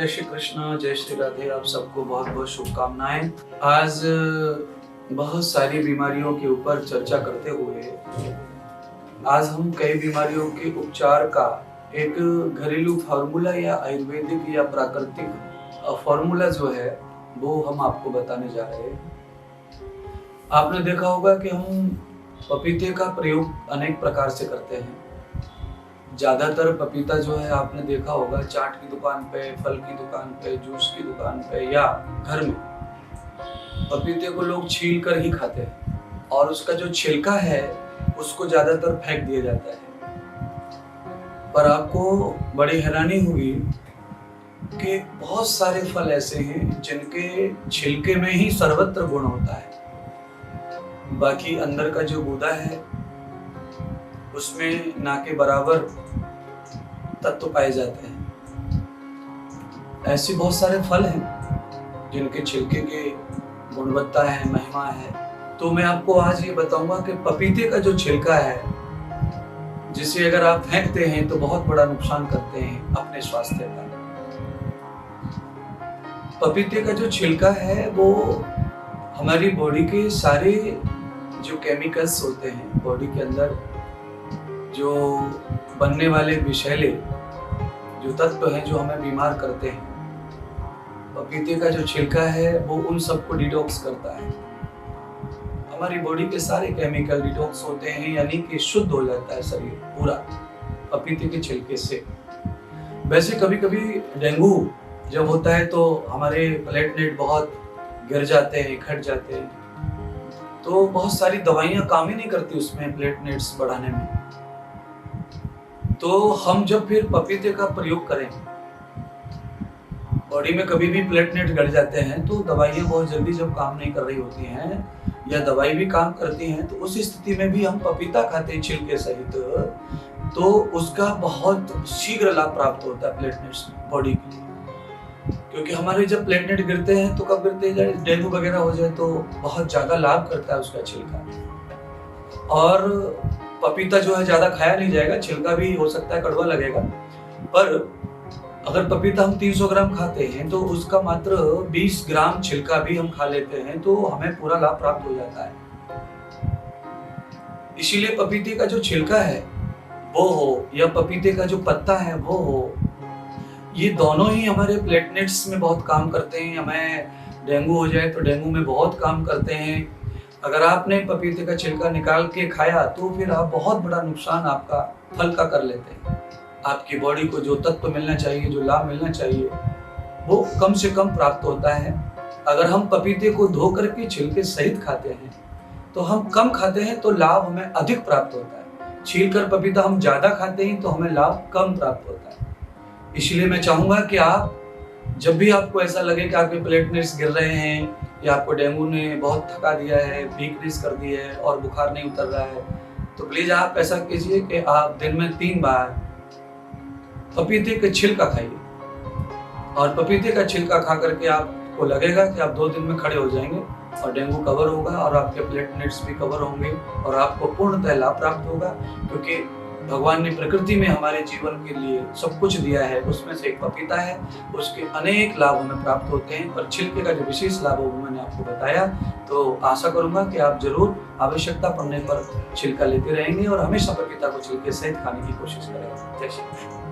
जय श्री कृष्ण, जय श्री राधे। आप सबको बहुत बहुत शुभकामनाएं। आज बहुत सारी बीमारियों के ऊपर चर्चा करते हुए आज हम कई बीमारियों के उपचार का एक घरेलू फार्मूला या आयुर्वेदिक या प्राकृतिक फार्मूला जो है वो हम आपको बताने जा रहे हैं। आपने देखा होगा कि हम पपीते का प्रयोग अनेक प्रकार से करते हैं। ज्यादातर पपीता जो है आपने देखा होगा चाट की दुकान पे, फल की दुकान पे, जूस की दुकान पे या घर में पपीते को लोग छील कर ही खाते हैं और उसका जो छिलका है उसको ज्यादातर फेंक दिया जाता है। पर आपको बड़ी हैरानी होगी कि बहुत सारे फल ऐसे हैं जिनके छिलके में ही सर्वत्र गुण होता है, बाकी अंदर का जो गूदा है उसमें ना के बराबर तत्व पाए जाते हैं। ऐसे बहुत सारे फल हैं जिनके छिलके के गुणवत्ता है, महिमा है। तो मैं आपको आज ये बताऊंगा कि पपीते का जो छिलका है, जिसे अगर आप फेंकते हैं तो बहुत बड़ा नुकसान करते हैं अपने स्वास्थ्य का। पपीते का जो छिलका है वो हमारी बॉडी के सारे जो केमिकल्स होते हैं, बॉडी के अंदर जो बनने वाले विषैले जो तत्व हैं जो हमें बीमार करते हैं, पपीते का जो छिलका है वो उन सबको डिटॉक्स करता है। हमारी बॉडी के सारे केमिकल डिटॉक्स होते हैं, यानी कि शुद्ध हो जाता है शरीर पूरा पपीते के छिलके से। वैसे कभी कभी डेंगू जब होता है तो हमारे प्लेटलेट बहुत गिर जाते हैं, घट जाते हैं, तो बहुत सारी दवाइयां काम ही नहीं करती उसमें प्लेटलेट्स बढ़ाने में। तो हम जब फिर पपीते का प्रयोग करें, बॉडी में कभी भी प्लेटलेट घट जाते हैं तो दवाइयां बहुत जल्दी जब काम नहीं कर रही होती हैं या दवाई भी काम करती हैं, तो उस स्थिति में भी हम पपीता खाते हैं छिलके सहित, तो उसका बहुत शीघ्र लाभ प्राप्त होता है प्लेटलेट्स बॉडी के लिए। क्योंकि हमारे जब प्लेटलेट गिरते हैं तो कब गिरते हैं, डेंगू वगैरह हो जाए तो बहुत ज्यादा लाभ करता है उसका छिलका। और पपीता जो है ज्यादा खाया नहीं जाएगा, छिलका भी हो सकता है कड़वा लगेगा, पर अगर पपीता हम 300 ग्राम खाते हैं तो उसका मात्र 20 ग्राम छिलका भी हम खा लेते हैं तो हमें पूरा लाभ प्राप्त हो जाता है। इसीलिए पपीते का जो छिलका है वो हो या पपीते का जो पत्ता है वो हो, ये दोनों ही हमारे प्लेटलेट्स में बहुत काम करते हैं। हमें डेंगू हो जाए तो डेंगू में बहुत काम करते हैं। अगर आपने पपीते का छिलका निकाल के खाया तो फिर आप बहुत बड़ा नुकसान आपका फल का कर लेते हैं। आपकी बॉडी को जो तत्व मिलना चाहिए, जो लाभ मिलना चाहिए, वो कम से कम प्राप्त होता है। अगर हम पपीते को धो करके छिलके सहित खाते हैं तो हम कम खाते हैं तो लाभ हमें अधिक प्राप्त होता है। छील कर पपीता हम ज्यादा खाते हैं तो हमें लाभ कम प्राप्त होता है। इसलिए मैं चाहूंगा कि आप जब भी आपको ऐसा लगे कि आपके प्लेटलेट्स गिर रहे हैं या आपको डेंगू ने बहुत थका दिया है, वीकनेस कर दी है और बुखार नहीं उतर रहा है, तो प्लीज आप ऐसा कीजिए कि आप दिन में 3 बार पपीते का छिलका खाइए। और पपीते का छिलका खा करके आपको लगेगा कि आप 2 दिन में खड़े हो जाएंगे और डेंगू कवर होगा और आपके प्लेटलेट्स भी कवर होंगे और आपको पूर्णतः लाभ प्राप्त होगा। क्योंकि भगवान ने प्रकृति में हमारे जीवन के लिए सब कुछ दिया है, उसमें से एक पपीता है, उसके अनेक लाभ हमें प्राप्त होते हैं। पर छिलके का जो विशेष लाभ है वो मैंने आपको बताया। तो आशा करूंगा कि आप जरूर आवश्यकता पड़ने पर छिलका लेते रहेंगे और हमेशा पपीता को छिलके सहित खाने की कोशिश करेंगे। जय श्री कृष्ण।